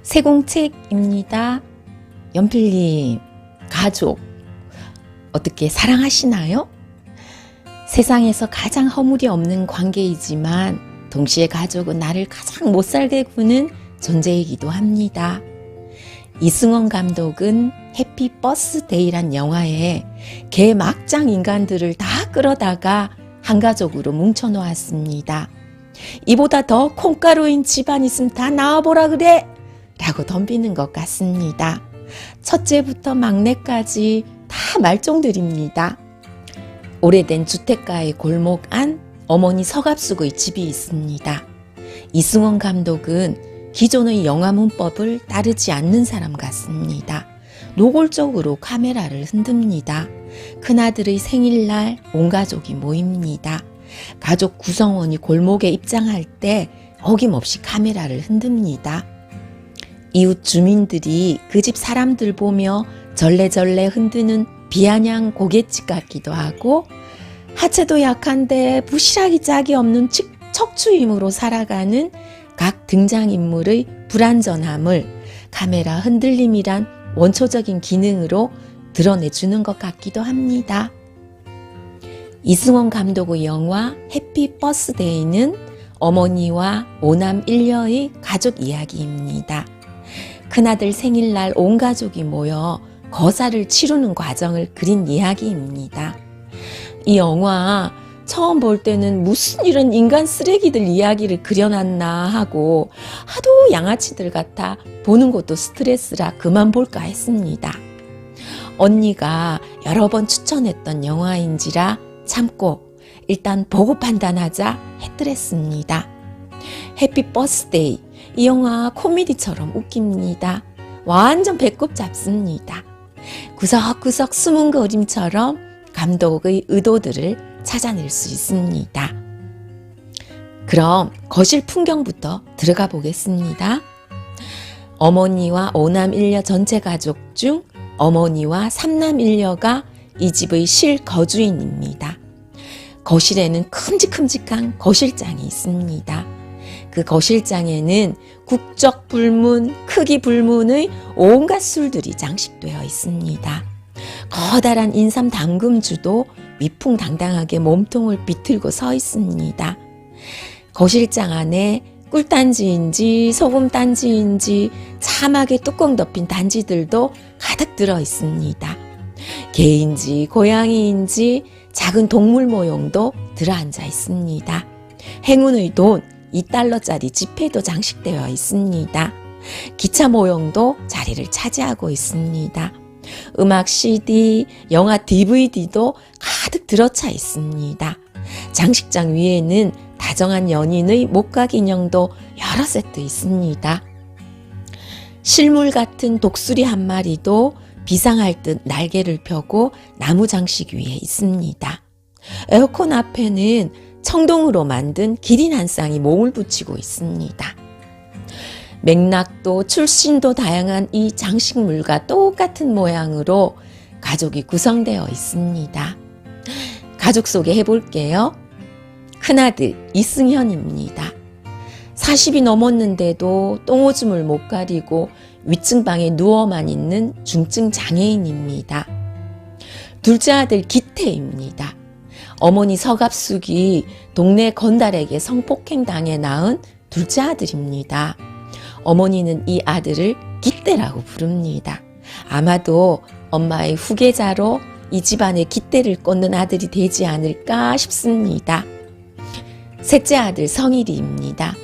세공책입니다. 연필님, 가족 어떻게 사랑하시나요? 세상에서 가장 허물이 없는 관계이지만 동시에 가족은 나를 가장 못살게 구는 존재이기도 합니다. 이승원 감독은 해피 버스데이란 영화에 개막장 인간들을 다 끌어다가 한 가족으로 뭉쳐놓았습니다. 이보다 더 콩가루인 집안 있으면 다 나와보라 그래! 라고 덤비는 것 같습니다. 첫째부터 막내까지 다 말종들입니다. 오래된 주택가의 골목 안 어머니 서갑숙의 집이 있습니다. 이승원 감독은 기존의 영화 문법을 따르지 않는 사람 같습니다. 노골적으로 카메라를 흔듭니다. 큰아들의 생일날 온 가족이 모입니다. 가족 구성원이 골목에 입장할 때 어김없이 카메라를 흔듭니다. 이웃 주민들이 그 집 사람들 보며 절레절레 흔드는 비아냥 고갯집 같기도 하고 하체도 약한데 부실하기 짝이 없는 척추 힘으로 살아가는 각 등장인물의 불완전함을 카메라 흔들림이란 원초적인 기능으로 드러내주는 것 같기도 합니다. 이승원 감독의 영화 해피 버스데이는 어머니와 오남 일녀의 가족 이야기입니다. 큰아들 생일날 온 가족이 모여 거사를 치르는 과정을 그린 이야기입니다. 이 영화 처음 볼 때는 무슨 이런 인간 쓰레기들 이야기를 그려놨나 하고 하도 양아치들 같아 보는 것도 스트레스라 그만 볼까 했습니다. 언니가 여러 번 추천했던 영화인지라 참고 일단 보고 판단하자 했더랬습니다. 해피 버스데이, 이 영화 코미디처럼 웃깁니다. 완전 배꼽 잡습니다. 구석구석 숨은 그림처럼 감독의 의도들을 찾아낼 수 있습니다. 그럼 거실 풍경부터 들어가 보겠습니다. 어머니와 오남 일녀 전체 가족 중 어머니와 삼남 일녀가 이 집의 실거주인입니다. 거실에는 큼직큼직한 거실장이 있습니다. 그 거실장에는 국적 불문, 크기 불문의 온갖 술들이 장식되어 있습니다. 커다란 인삼 담금주도 위풍당당하게 몸통을 비틀고 서 있습니다. 거실장 안에 꿀단지인지 소금단지인지 참하게 뚜껑 덮인 단지들도 가득 들어 있습니다. 개인지 고양이인지 작은 동물 모형도 들어앉아 있습니다. 행운의 돈 2달러짜리 지폐도 장식되어 있습니다. 기차 모형도 자리를 차지하고 있습니다. 음악 CD, 영화 DVD도 가득 들어차 있습니다. 장식장 위에는 다정한 연인의 목각 인형도 여러 세트 있습니다. 실물 같은 독수리 한 마리도 비상할 듯 날개를 펴고 나무 장식 위에 있습니다. 에어컨 앞에는 청동으로 만든 기린 한 쌍이 몸을 붙이고 있습니다. 맥락도 출신도 다양한 이 장식물과 똑같은 모양으로 가족이 구성되어 있습니다. 가족 소개해 볼게요. 큰아들 이승현입니다. 40이 넘었는데도 똥오줌을 못 가리고 위층방에 누워만 있는 중증 장애인입니다. 둘째 아들 기태입니다. 어머니 서갑숙이 동네 건달에게 성폭행 당해 낳은 둘째 아들입니다. 어머니는 이 아들을 기태라고 부릅니다. 아마도 엄마의 후계자로 이 집안에 기태를 꽂는 아들이 되지 않을까 싶습니다. 셋째 아들 성일이입니다.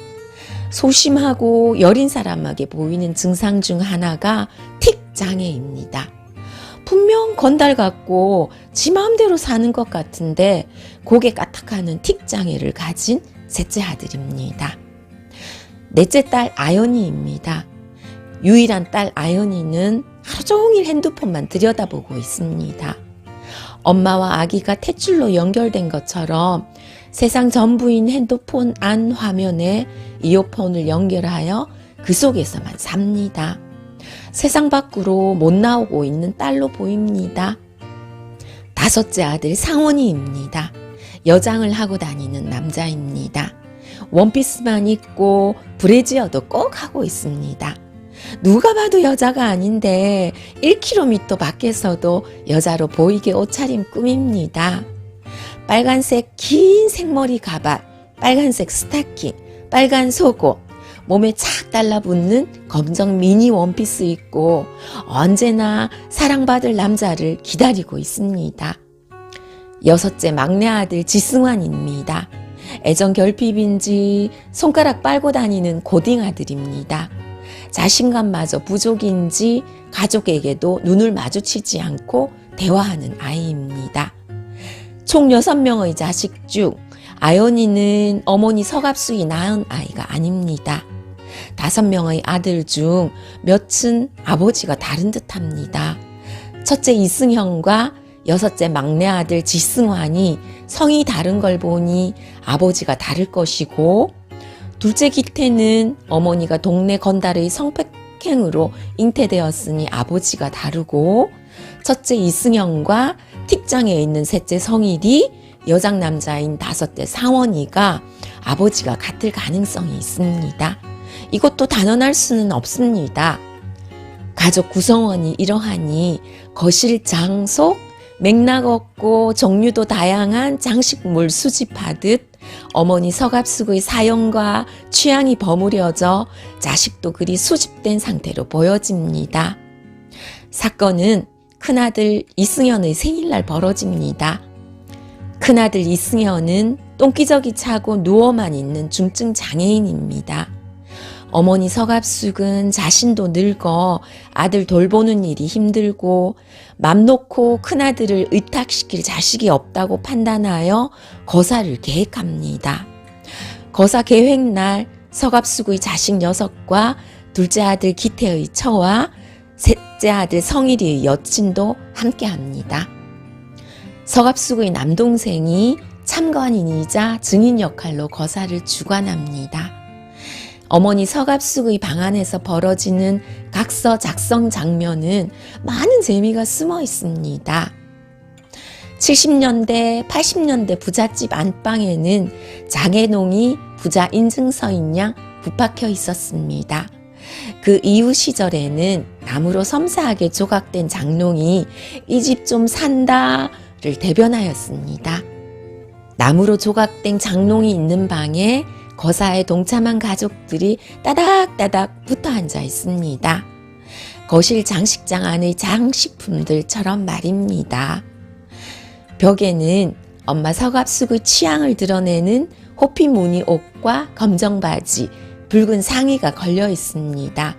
소심하고 여린 사람에게 보이는 증상 중 하나가 틱 장애입니다. 분명 건달 같고 지 마음대로 사는 것 같은데 고개 까딱하는 틱 장애를 가진 셋째 아들입니다. 넷째 딸 아연이입니다. 유일한 딸 아연이는 하루 종일 핸드폰만 들여다보고 있습니다. 엄마와 아기가 탯줄로 연결된 것처럼 세상 전부인 핸드폰 안 화면에 이어폰을 연결하여 그 속에서만 삽니다. 세상 밖으로 못 나오고 있는 딸로 보입니다. 다섯째 아들 상원이입니다. 여장을 하고 다니는 남자입니다. 원피스만 입고 브래지어도 꼭 하고 있습니다. 누가 봐도 여자가 아닌데 1km 밖에서도 여자로 보이게 옷차림 꾸밉니다. 빨간색 긴 생머리 가발, 빨간색 스타킹, 빨간 속옷, 몸에 착 달라붙는 검정 미니 원피스 입고 언제나 사랑받을 남자를 기다리고 있습니다. 6째 막내 아들 지승환입니다. 애정 결핍인지 손가락 빨고 다니는 고딩 아들입니다. 자신감마저 부족인지 가족에게도 눈을 마주치지 않고 대화하는 아이입니다. 총 6명의 자식 중 아연이는 어머니 서갑숙이 낳은 아이가 아닙니다. 5명의 아들 중 몇은 아버지가 다른 듯합니다. 첫째 이승현과 6째 막내 아들 지승환이 성이 다른 걸 보니 아버지가 다를 것이고, 둘째 기태는 어머니가 동네 건달의 성폭행으로 잉태되었으니 아버지가 다르고, 첫째 이승현과 틱장에 있는 셋째 성일이 여장 남자인 5대 상원이가 아버지가 같을 가능성이 있습니다. 이것도 단언할 수는 없습니다. 가족 구성원이 이러하니 거실 장속, 맥락 없고 종류도 다양한 장식물 수집하듯 어머니 서갑숙의 사연과 취향이 버무려져 자식도 그리 수집된 상태로 보여집니다. 사건은 큰아들 이승현의 생일날 벌어집니다. 큰아들 이승현은 똥기저귀 차고 누워만 있는 중증 장애인입니다. 어머니 서갑숙은 자신도 늙어 아들 돌보는 일이 힘들고 맘 놓고 큰아들을 의탁시킬 자식이 없다고 판단하여 거사를 계획합니다. 거사 계획날 서갑숙의 자식 6과 둘째 아들 기태의 처와 셋째 아들 성일이의 여친도 함께합니다. 서갑숙의 남동생이 참관인이자 증인 역할로 거사를 주관합니다. 어머니 서갑숙의 방 안에서 벌어지는 각서 작성 장면은 많은 재미가 숨어 있습니다. 70년대, 80년대 부잣집 안방에는 장애농이 부자 인증서인 양 부박혀 있었습니다. 그 이후 시절에는 나무로 섬세하게 조각된 장롱이 이 집 좀 산다를 대변하였습니다. 나무로 조각된 장롱이 있는 방에 거사에 동참한 가족들이 따닥따닥 붙어 앉아 있습니다. 거실 장식장 안의 장식품들처럼 말입니다. 벽에는 엄마 서갑숙의 취향을 드러내는 호피 무늬 옷과 검정 바지, 붉은 상의가 걸려 있습니다.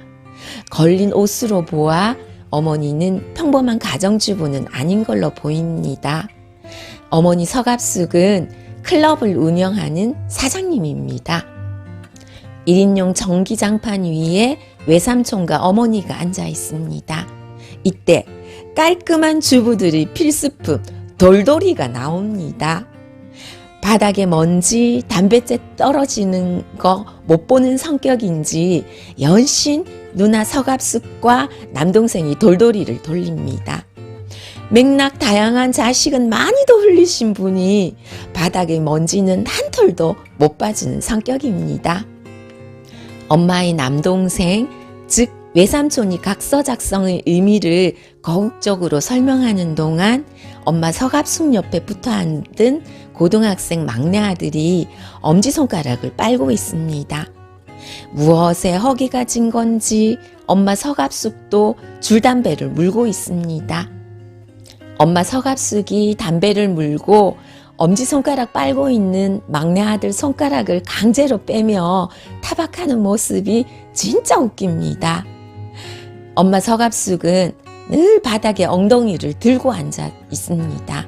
걸린 옷으로 보아 어머니는 평범한 가정주부는 아닌 걸로 보입니다. 어머니 서갑숙은 클럽을 운영하는 사장님입니다. 1인용 전기장판 위에 외삼촌과 어머니가 앉아 있습니다. 이때 깔끔한 주부들의 필수품 돌돌이가 나옵니다. 바닥에 먼지, 담뱃재 떨어지는 거 못 보는 성격인지 연신 누나 서갑숙과 남동생이 돌돌이를 돌립니다. 맥락 다양한 자식은 많이도 흘리신 분이 바닥에 먼지는 한 털도 못 빠지는 성격입니다. 엄마의 남동생, 즉 외삼촌이 각서 작성의 의미를 거국적으로 설명하는 동안 엄마 서갑숙 옆에 붙어 앉은 고등학생 막내 아들이 엄지손가락을 빨고 있습니다. 무엇에 허기가 진 건지 엄마 서갑숙도 줄담배를 물고 있습니다. 엄마 서갑숙이 담배를 물고 엄지손가락 빨고 있는 막내 아들 손가락을 강제로 빼며 타박하는 모습이 진짜 웃깁니다. 엄마 서갑숙은 늘 바닥에 엉덩이를 들고 앉아 있습니다.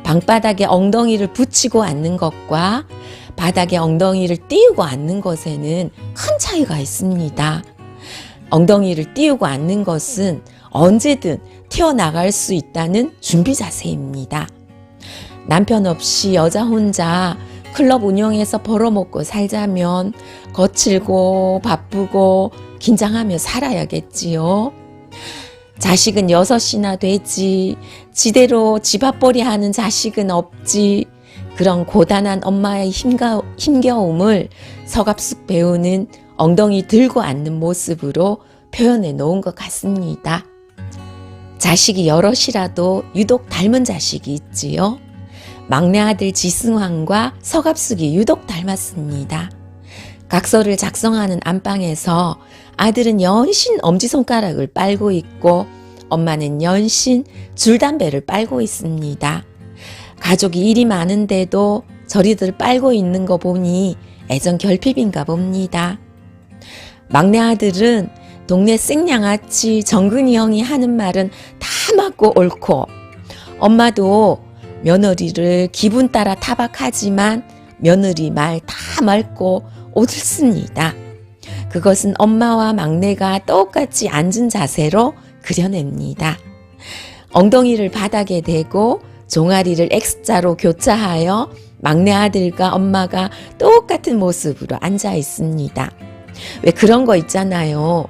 방바닥에 엉덩이를 붙이고 앉는 것과 바닥에 엉덩이를 띄우고 앉는 것에는 큰 차이가 있습니다. 엉덩이를 띄우고 앉는 것은 언제든 튀어나갈 수 있다는 준비 자세입니다. 남편 없이 여자 혼자 클럽 운영해서 벌어먹고 살자면 거칠고 바쁘고 긴장하며 살아야겠지요. 자식은 6이나 되지, 지대로 집합벌이 하는 자식은 없지. 그런 고단한 엄마의 힘겨움을 서갑숙 배우는 엉덩이 들고 앉는 모습으로 표현해 놓은 것 같습니다. 자식이 여럿이라도 유독 닮은 자식이 있지요. 막내 아들 지승환과 서갑숙이 유독 닮았습니다. 각서를 작성하는 안방에서 아들은 연신 엄지손가락을 빨고 있고 엄마는 연신 줄담배를 빨고 있습니다. 가족이 일이 많은데도 저리들 빨고 있는 거 보니 애정 결핍인가 봅니다. 막내 아들은 동네 생양아치 정근이 형이 하는 말은 다 맞고 옳고 엄마도 며느리를 기분 따라 타박하지만 며느리 말 다 맞고 옳습니다. 그것은 엄마와 막내가 똑같이 앉은 자세로 그려냅니다. 엉덩이를 바닥에 대고 종아리를 X자로 교차하여 막내 아들과 엄마가 똑같은 모습으로 앉아 있습니다. 왜 그런 거 있잖아요.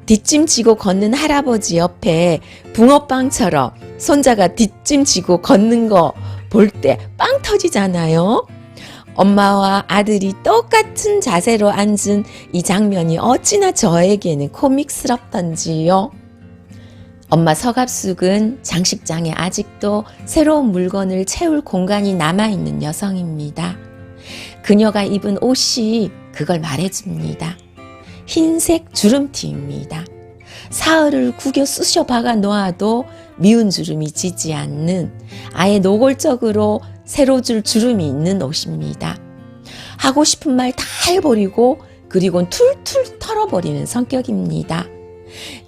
뒷짐지고 걷는 할아버지 옆에 붕어빵처럼 손자가 뒷짐지고 걷는 거 볼 때 빵 터지잖아요. 엄마와 아들이 똑같은 자세로 앉은 이 장면이 어찌나 저에게는 코믹스럽던지요. 엄마 서갑숙은 장식장에 아직도 새로운 물건을 채울 공간이 남아있는 여성입니다. 그녀가 입은 옷이 그걸 말해줍니다. 흰색 주름티입니다. 사흘을 구겨 쑤셔 박아 놓아도 미운 주름이 지지 않는 아예 노골적으로 새로 줄 주름이 있는 옷입니다. 하고 싶은 말 다 해버리고 그리고는 툴툴 털어버리는 성격입니다.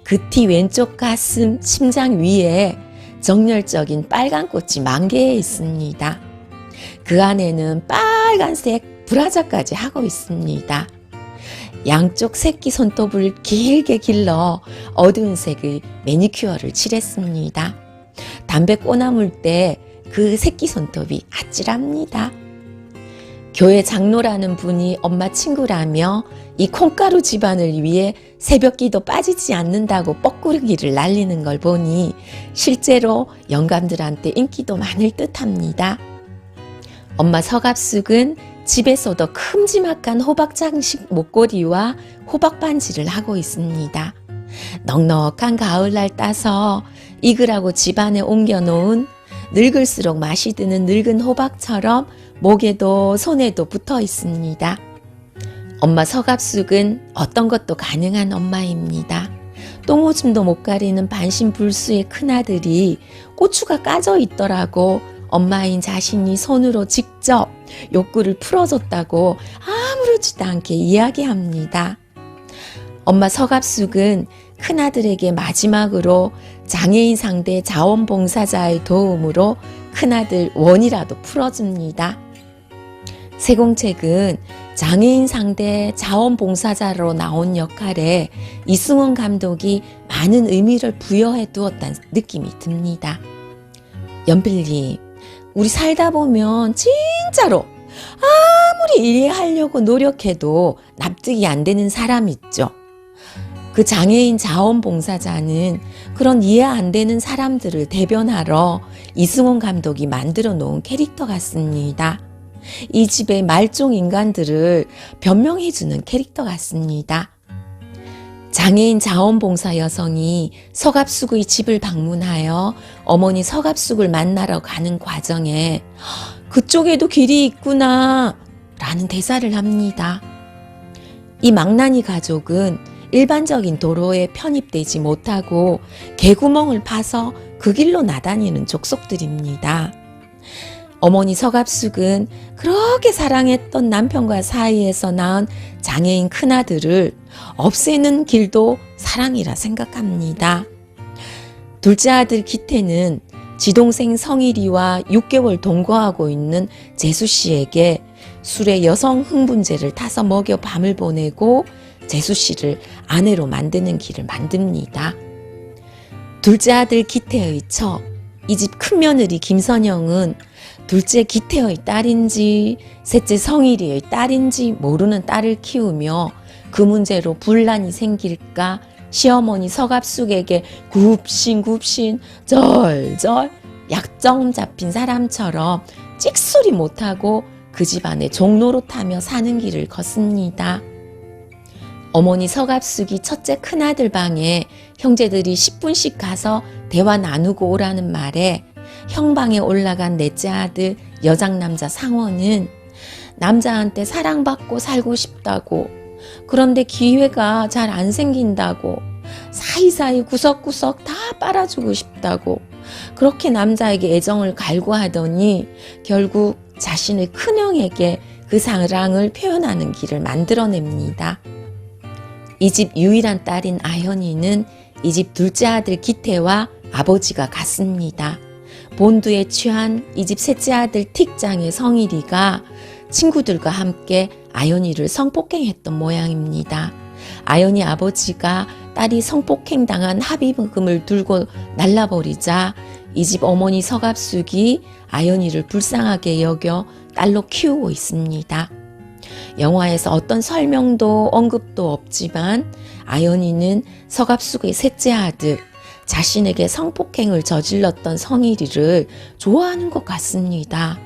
그 티 왼쪽 가슴 심장 위에 정열적인 빨간 꽃이 만개해 있습니다. 그 안에는 빨간색 브라자까지 하고 있습니다. 양쪽 새끼 손톱을 길게 길러 어두운 색의 매니큐어를 칠했습니다. 담배 꼬나물 때 그 새끼 손톱이 아찔합니다. 교회 장로라는 분이 엄마 친구라며 이 콩가루 집안을 위해 새벽기도 빠지지 않는다고 뻐꾸르기를 날리는 걸 보니 실제로 영감들한테 인기도 많을 듯합니다. 엄마 서갑숙은 집에서도 큼지막한 호박 장식 목걸이와 호박 반지를 하고 있습니다. 넉넉한 가을날 따서 익으라고 집안에 옮겨놓은 늙을수록 맛이 드는 늙은 호박처럼 목에도 손에도 붙어 있습니다. 엄마 서갑숙은 어떤 것도 가능한 엄마입니다. 똥오줌도 못 가리는 반신불수의 큰아들이 고추가 까져 있더라고 엄마인 자신이 손으로 직접 욕구를 풀어줬다고 아무렇지도 않게 이야기합니다. 엄마 서갑숙은 큰아들에게 마지막으로 장애인 상대 자원봉사자의 도움으로 큰아들 원이라도 풀어줍니다. 세공책은 장애인 상대 자원봉사자로 나온 역할에 이승원 감독이 많은 의미를 부여해 두었다는 느낌이 듭니다. 연필님, 우리 살다 보면 진짜로 아무리 이해하려고 노력해도 납득이 안 되는 사람 있죠. 그 장애인 자원봉사자는 그런 이해 안 되는 사람들을 대변하러 이승원 감독이 만들어 놓은 캐릭터 같습니다. 이 집의 말종 인간들을 변명해주는 캐릭터 같습니다. 장애인 자원봉사 여성이 서갑숙의 집을 방문하여 어머니 서갑숙을 만나러 가는 과정에 그쪽에도 길이 있구나 라는 대사를 합니다. 이 망나니 가족은 일반적인 도로에 편입되지 못하고 개구멍을 파서 그 길로 나다니는 족속들입니다. 어머니 서갑숙은 그렇게 사랑했던 남편과 사이에서 낳은 장애인 큰아들을 없애는 길도 사랑이라 생각합니다. 둘째 아들 기태는 지동생 성일이와 6개월 동거하고 있는 재수씨에게 술에 여성 흥분제를 타서 먹여 밤을 보내고 재수씨를 아내로 만드는 길을 만듭니다. 둘째 아들 기태의 처, 이 집 큰며느리 김선영은 둘째 기태의 딸인지 셋째 성일이의 딸인지 모르는 딸을 키우며 그 문제로 분란이 생길까 시어머니 서갑숙에게 굽신굽신 절절 약점 잡힌 사람처럼 찍소리 못하고 그 집안에 종노릇하며 사는 길을 걷습니다. 어머니 서갑숙이 첫째 큰아들 방에 형제들이 10분씩 가서 대화 나누고 오라는 말에 형 방에 올라간 넷째 아들 여장남자 상원은 남자한테 사랑받고 살고 싶다고, 그런데 기회가 잘 안 생긴다고, 사이사이 구석구석 다 빨아주고 싶다고, 그렇게 남자에게 애정을 갈구하더니 결국 자신의 큰형에게 그 사랑을 표현하는 길을 만들어냅니다. 이 집 유일한 딸인 아현이는 이 집 둘째 아들 기태와 아버지가 같습니다. 본두에 취한 이 집 셋째 아들 틱장의 성일이가 친구들과 함께 아현이를 성폭행했던 모양입니다. 아현이 아버지가 딸이 성폭행당한 합의금을 들고 날라버리자 이 집 어머니 서갑숙이 아현이를 불쌍하게 여겨 딸로 키우고 있습니다. 영화에서 어떤 설명도 언급도 없지만 아현이는 서갑숙의 셋째 아들, 자신에게 성폭행을 저질렀던 성일이를 좋아하는 것 같습니다.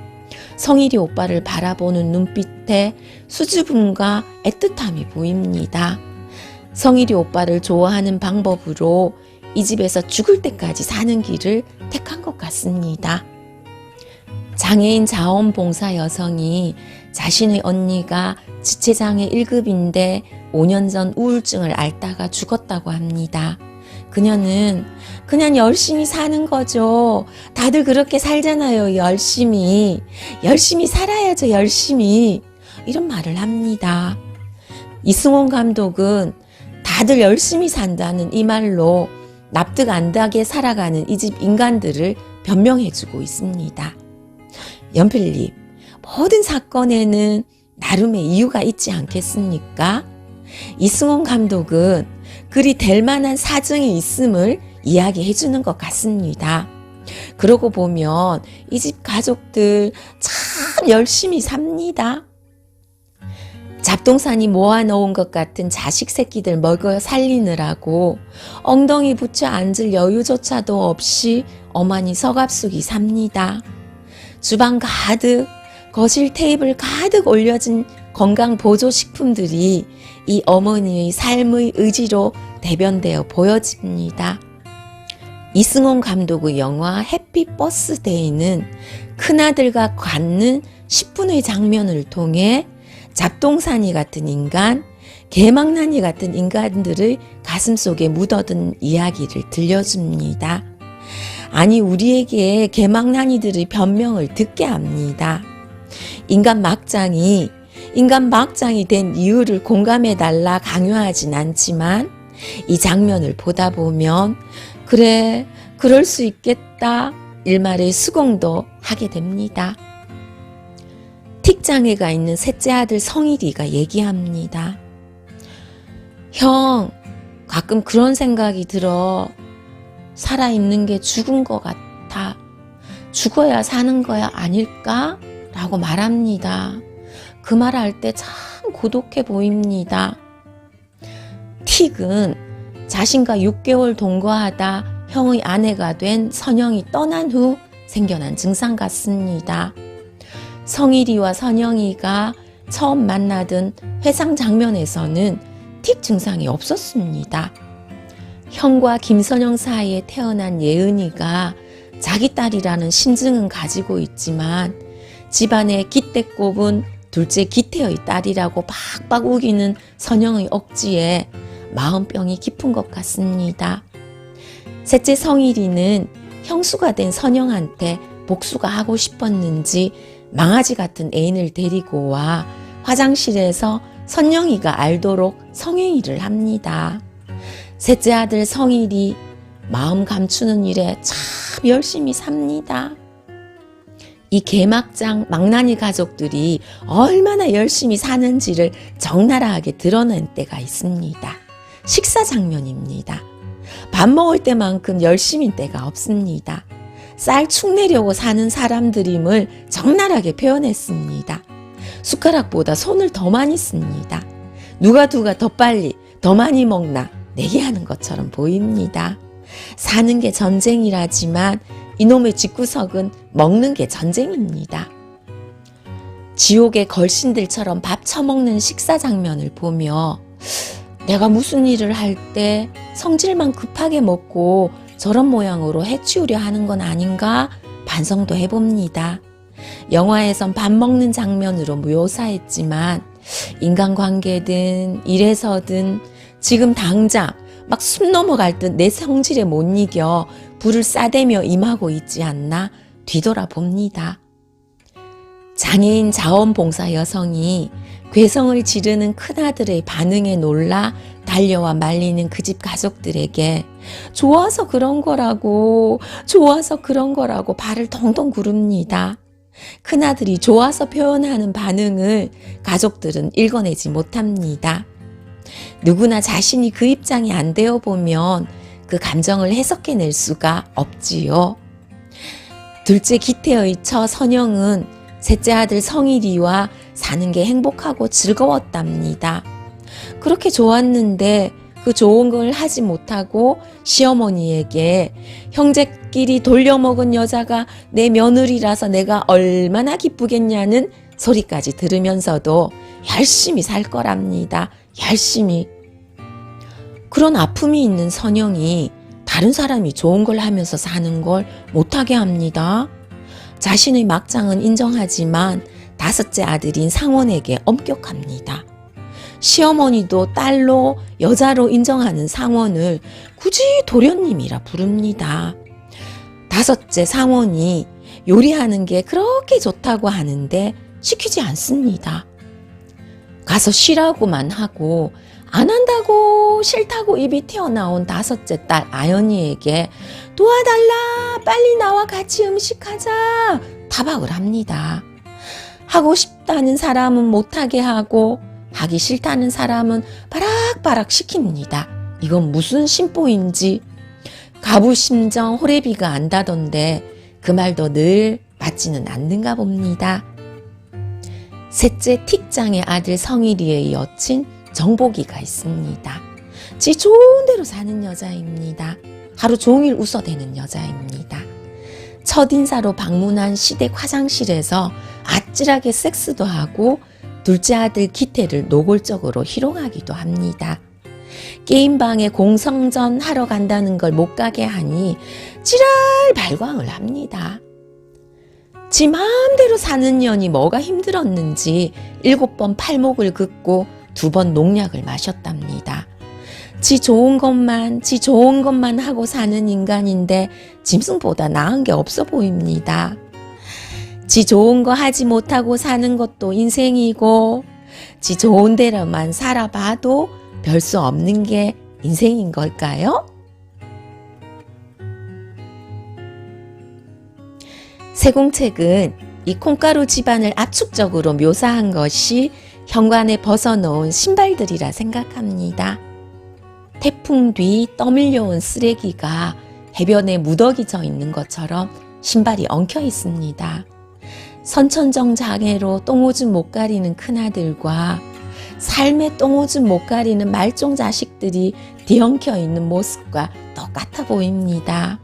성일이 오빠를 바라보는 눈빛에 수줍음과 애틋함이 보입니다. 성일이 오빠를 좋아하는 방법으로 이 집에서 죽을 때까지 사는 길을 택한 것 같습니다. 장애인 자원봉사 여성이 자신의 언니가 지체장애 1급인데 5년 전 우울증을 앓다가 죽었다고 합니다. 그녀는 그냥 열심히 사는 거죠. 다들 그렇게 살잖아요. 열심히 살아야죠. 열심히. 이런 말을 합니다. 이승원 감독은 다들 열심히 산다는 이 말로 납득 안 가게 살아가는 이 집 인간들을 변명해주고 있습니다. 연필님, 모든 사건에는 나름의 이유가 있지 않겠습니까? 이승원 감독은 그리 될 만한 사정이 있음을 이야기해 주는 것 같습니다. 그러고 보면 이 집 가족들 참 열심히 삽니다. 잡동사니 모아놓은 것 같은 자식 새끼들 먹여 살리느라고 엉덩이 붙여 앉을 여유조차도 없이 어머니 서갑숙이 삽니다. 주방 가득, 거실 테이블 가득 올려진 건강보조식품들이 이 어머니의 삶의 의지로 대변되어 보여집니다. 이승원 감독의 영화 해피 버스데이는 큰아들과 갖는 10분의 장면을 통해 잡동사니 같은 인간, 개망나니 같은 인간들의 가슴속에 묻어든 이야기를 들려줍니다. 아니, 우리에게 개망나니들의 변명을 듣게 합니다. 인간 막장이 된 이유를 공감해달라 강요하진 않지만 이 장면을 보다 보면 그래, 그럴 수 있겠다 일말의 수긍도 하게 됩니다. 틱장애가 있는 셋째 아들 성일이가 얘기합니다. 형, 가끔 그런 생각이 들어. 살아있는 게 죽은 것 같아. 죽어야 사는 거야 아닐까? 라고 말합니다. 그 말 할 때 참 고독해 보입니다. 틱은 자신과 6개월 동거하다 형의 아내가 된 선영이 떠난 후 생겨난 증상 같습니다. 성일이와 선영이가 처음 만나던 회상 장면에서는 틱 증상이 없었습니다. 형과 김선영 사이에 태어난 예은이가 자기 딸이라는 신증은 가지고 있지만 집안에 깃대 꼽은 둘째 기태의 딸이라고 박박 우기는 선영의 억지에 마음병이 깊은 것 같습니다. 셋째 성일이는 형수가 된 선영한테 복수가 하고 싶었는지 망아지 같은 애인을 데리고 와 화장실에서 선영이가 알도록 성행위를 합니다. 셋째 아들 성일이 마음 감추는 일에 참 열심히 삽니다. 이 개막장 망나니 가족들이 얼마나 열심히 사는지를 적나라하게 드러낸 때가 있습니다. 식사 장면입니다. 밥 먹을 때만큼 열심인 때가 없습니다. 쌀 축 내려고 사는 사람들임을 적나라하게 표현했습니다. 숟가락보다 손을 더 많이 씁니다. 누가 더 빨리, 더 많이 먹나 내기하는 것처럼 보입니다. 사는 게 전쟁이라지만 이놈의 집구석은 먹는 게 전쟁입니다. 지옥의 걸신들처럼 밥 처먹는 식사 장면을 보며 내가 무슨 일을 할 때 성질만 급하게 먹고 저런 모양으로 해치우려 하는 건 아닌가 반성도 해봅니다. 영화에선 밥 먹는 장면으로 묘사했지만 인간관계든 일에서든 지금 당장 막 숨 넘어갈 듯 내 성질에 못 이겨 불을 싸대며 임하고 있지 않나 뒤돌아봅니다. 장애인 자원봉사 여성이 괴성을 지르는 큰아들의 반응에 놀라 달려와 말리는 그 집 가족들에게 좋아서 그런 거라고 발을 동동 구릅니다. 큰아들이 좋아서 표현하는 반응을 가족들은 읽어내지 못합니다. 누구나 자신이 그 입장이 안 되어 보면 그 감정을 해석해낼 수가 없지요. 둘째 기태의 처 선영은 셋째 아들 성일이와 사는 게 행복하고 즐거웠답니다. 그렇게 좋았는데 그 좋은 걸 하지 못하고 시어머니에게 형제끼리 돌려먹은 여자가 내 며느리라서 내가 얼마나 기쁘겠냐는 소리까지 들으면서도 열심히 살 거랍니다. 열심히. 그런 아픔이 있는 선영이 다른 사람이 좋은 걸 하면서 사는 걸 못하게 합니다. 자신의 막장은 인정하지만 다섯째 아들인 상원에게 엄격합니다. 시어머니도 딸로 여자로 인정하는 상원을 굳이 도련님이라 부릅니다. 다섯째 상원이 요리하는 게 그렇게 좋다고 하는데 시키지 않습니다. 가서 쉬라고만 하고 안 한다고 싫다고 입이 튀어나온 다섯째 딸 아연이에게 도와달라, 빨리 나와 같이 음식하자 타박을 합니다. 하고 싶다는 사람은 못하게 하고 하기 싫다는 사람은 바락바락 시킵니다. 이건 무슨 심보인지 가부심정 호래비가 안다던데 그 말도 늘 맞지는 않는가 봅니다. 셋째 틱장의 아들 성일이의 여친 정복이가 있습니다. 지 좋은 대로 사는 여자입니다. 하루 종일 웃어대는 여자입니다. 첫인사로 방문한 시댁 화장실에서 아찔하게 섹스도 하고 둘째 아들 기태를 노골적으로 희롱하기도 합니다. 게임방에 공성전 하러 간다는 걸 못 가게 하니 지랄 발광을 합니다. 지 마음대로 사는 년이 뭐가 힘들었는지 7번 팔목을 긋고 2번 농약을 마셨답니다. 지 좋은 것만 하고 사는 인간인데 짐승보다 나은 게 없어 보입니다. 지 좋은 거 하지 못하고 사는 것도 인생이고 지 좋은 대로만 살아봐도 별 수 없는 게 인생인 걸까요? 세공책은 이 콩가루 집안을 압축적으로 묘사한 것이 현관에 벗어놓은 신발들이라 생각합니다. 태풍 뒤 떠밀려온 쓰레기가 해변에 무더기져 있는 것처럼 신발이 엉켜 있습니다. 선천적 장애로 똥오줌 못 가리는 큰아들과 삶의 똥오줌 못 가리는 말종 자식들이 뒤엉켜 있는 모습과 똑같아 보입니다.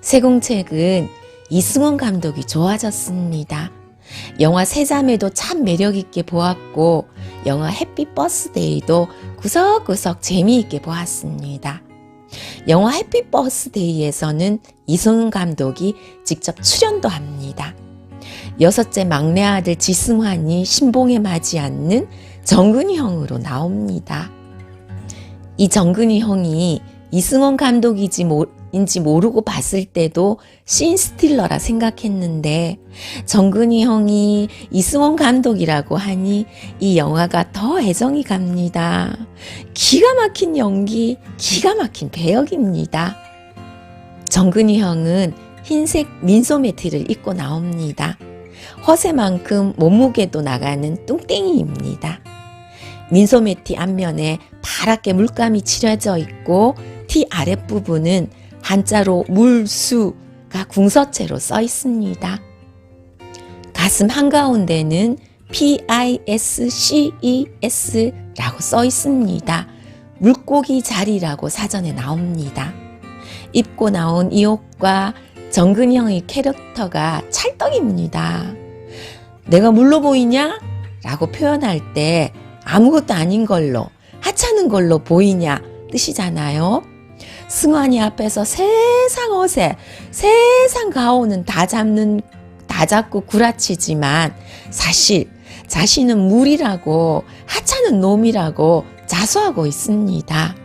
세공책은 이승원 감독이 좋아졌습니다. 영화 세자매도 참 매력있게 보았고 영화 햇빛 버스데이도 구석구석 재미있게 보았습니다. 영화 햇빛 버스데이에서는 이승훈 감독이 직접 출연도 합니다. 6째 막내 아들 지승환이 신봉에 맞지 않는 정근이 형으로 나옵니다. 이 정근이 형이 이승원 감독인지 모르고 봤을 때도 씬스틸러라 생각했는데 정근이 형이 이승원 감독이라고 하니 이 영화가 더 애정이 갑니다. 기가 막힌 연기, 기가 막힌 배역입니다. 정근이 형은 흰색 민소 매트를 입고 나옵니다. 허세만큼 몸무게도 나가는 뚱땡이입니다. 민소 매트 앞면에 파랗게 물감이 칠해져 있고 티 아랫부분은 한자로 물수가 궁서체로 써 있습니다. 가슴 한가운데는 PISCES라고 써 있습니다. 물고기 자리라고 사전에 나옵니다. 입고 나온 이 옷과 정근이 형의 캐릭터가 찰떡입니다. 내가 물로 보이냐? 라고 표현할 때 아무것도 아닌 걸로 하찮은 걸로 보이냐 뜻이잖아요. 승환이 앞에서 세상 어세, 세상 가오는 다 잡고 구라치지만 사실 자신은 무리라고 하찮은 놈이라고 자수하고 있습니다.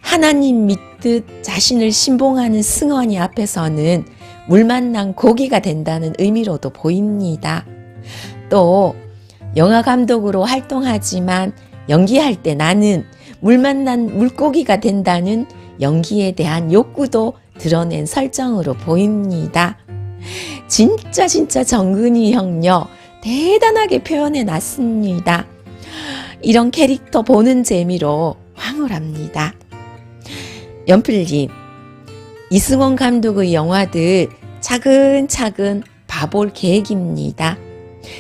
하나님 믿듯 자신을 신봉하는 승환이 앞에서는 물 만난 고기가 된다는 의미로도 보입니다. 또 영화 감독으로 활동하지만 연기할 때 나는 물 만난 물고기가 된다는 연기에 대한 욕구도 드러낸 설정으로 보입니다. 진짜 정근이 형요 대단하게 표현해 놨습니다. 이런 캐릭터 보는 재미로 황홀합니다. 연필님, 이승원 감독의 영화들 차근차근 봐볼 계획입니다.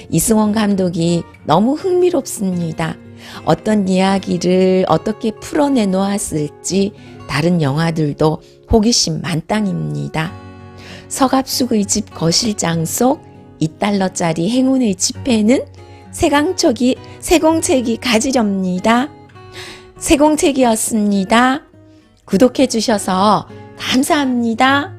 이승원 감독이 너무 흥미롭습니다. 어떤 이야기를 어떻게 풀어내 놓았을지 다른 영화들도 호기심 만땅입니다. 서갑숙의 집 거실장 속 2달러짜리 행운의 지폐는 세공책이 가지렵니다. 세공책이었습니다. 구독해 주셔서 감사합니다.